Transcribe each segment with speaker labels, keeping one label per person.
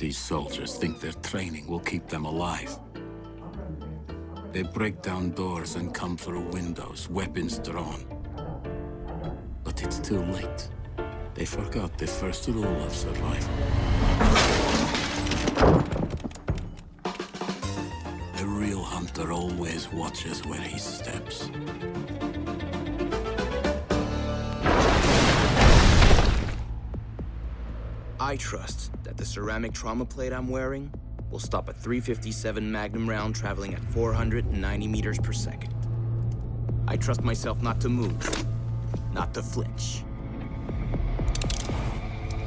Speaker 1: These soldiers think their training will keep them alive. They break down doors and come through windows, weapons drawn. But it's too late. They forgot the first rule of survival. A real hunter always watches where he steps.
Speaker 2: I trust that the ceramic trauma plate I'm wearing will stop a .357 Magnum round traveling at 490 meters per second. I trust myself not to move, not to flinch.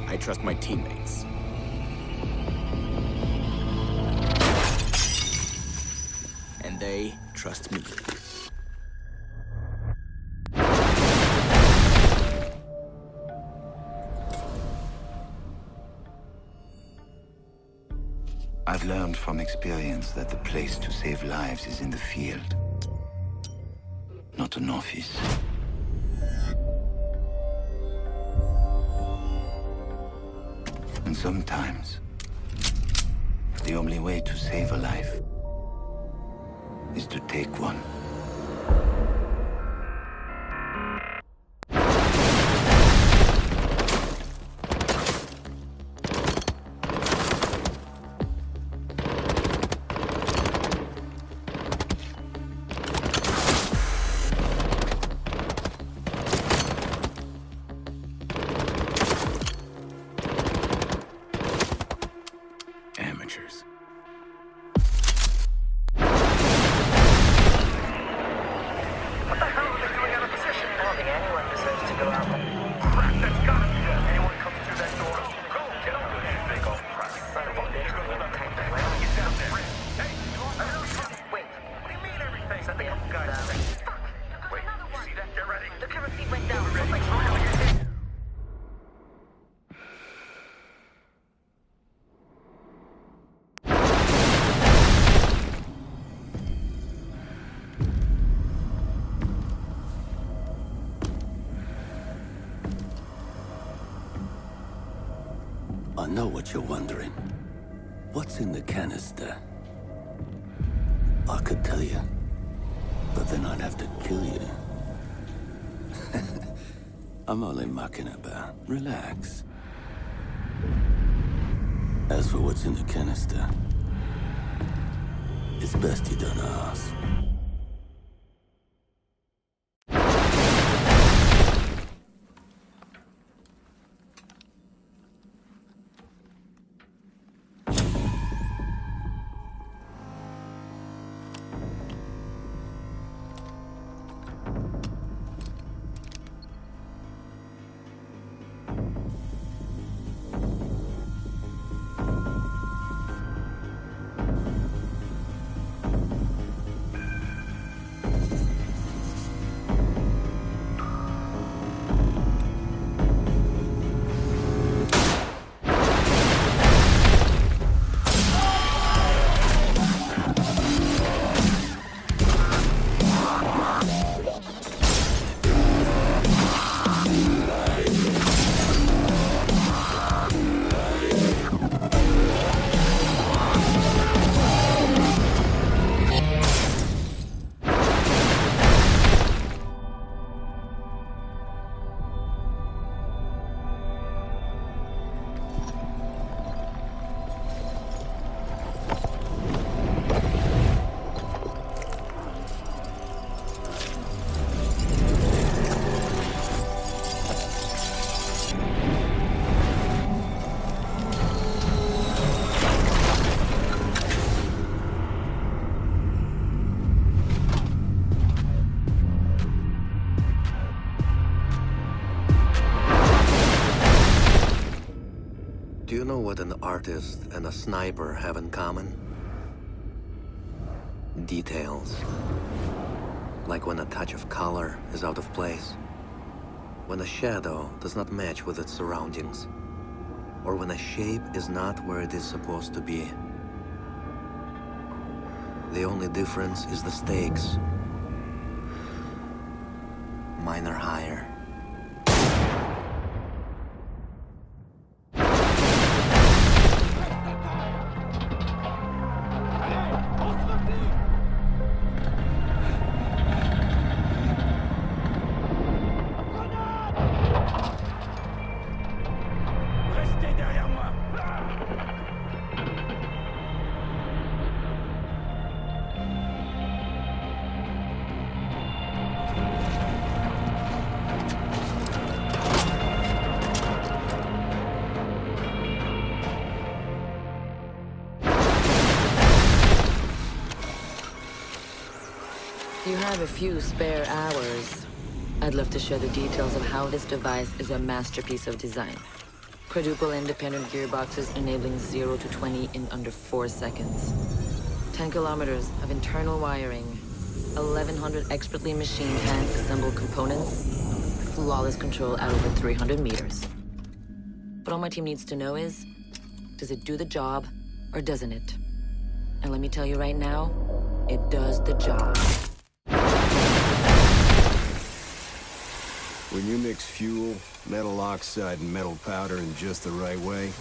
Speaker 2: I trust my teammates. And they trust me.
Speaker 3: I've learned from experience that the place to save lives is in the field, not an office. And sometimes, the only way to save a life is to take one.
Speaker 2: Amateurs.
Speaker 4: What the hell are they doing out of position? I don't think anyone deserves to go out there. Crap, that's gotta be it. Anyone comes through that door, go, get up there, you big old crap. Son of a bitch, we won't take the way. Get down there. Hey, wait. What do you mean everything? Is that the couple guys? Fuck. Wait, you see that? Get ready. The camera feed went down. Ready? Like, oh, hell, you're dead.
Speaker 1: I know what you're wondering. What's in the canister? I could tell you, but then I'd have to kill you. I'm only mucking about. Relax. As for what's in the canister, it's best you don't ask.
Speaker 5: Do you know what an artist and a sniper have in common? Details. Like when a touch of color is out of place. When a shadow does not match with its surroundings. Or when a shape is not where it is supposed to be. The only difference is the stakes. Mine are higher.
Speaker 3: Restez derrière moi!
Speaker 6: You have a few spare hours. I'd love to share the details of how this device is a masterpiece of design. Quadruple independent gearboxes enabling 0 to 20 in under 4 seconds. 10 kilometers of internal wiring. 1,100 expertly machined hand-assembled components. Flawless control at over 300 meters. But all my team needs to know is, does it do the job, or doesn't it? And let me tell you right now, it does the job.
Speaker 7: When you mix fuel, metal oxide, and metal powder in just the right way,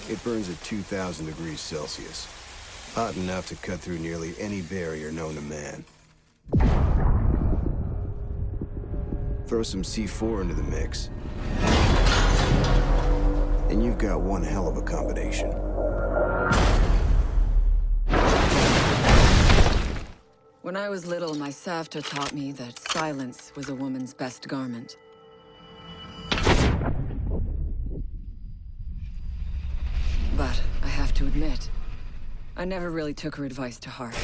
Speaker 7: it burns at 2,000 degrees Celsius. Hot enough to cut through nearly any barrier known to man. Throw some C4 into the mix, and you've got one hell of a combination.
Speaker 8: When I was little, my Savta taught me that silence was a woman's best garment. But I have to admit, I never really took her advice to heart.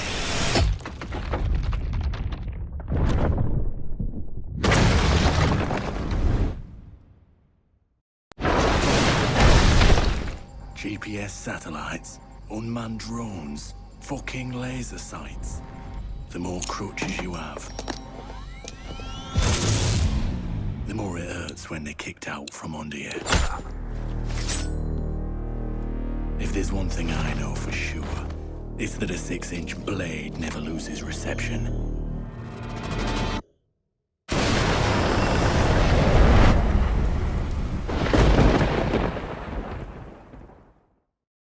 Speaker 9: GPS satellites, unmanned drones, fucking laser sights. The more crutches you have, the more it hurts when they're kicked out from under you. If there's one thing I know for sure, it's that a 6-inch blade never loses reception.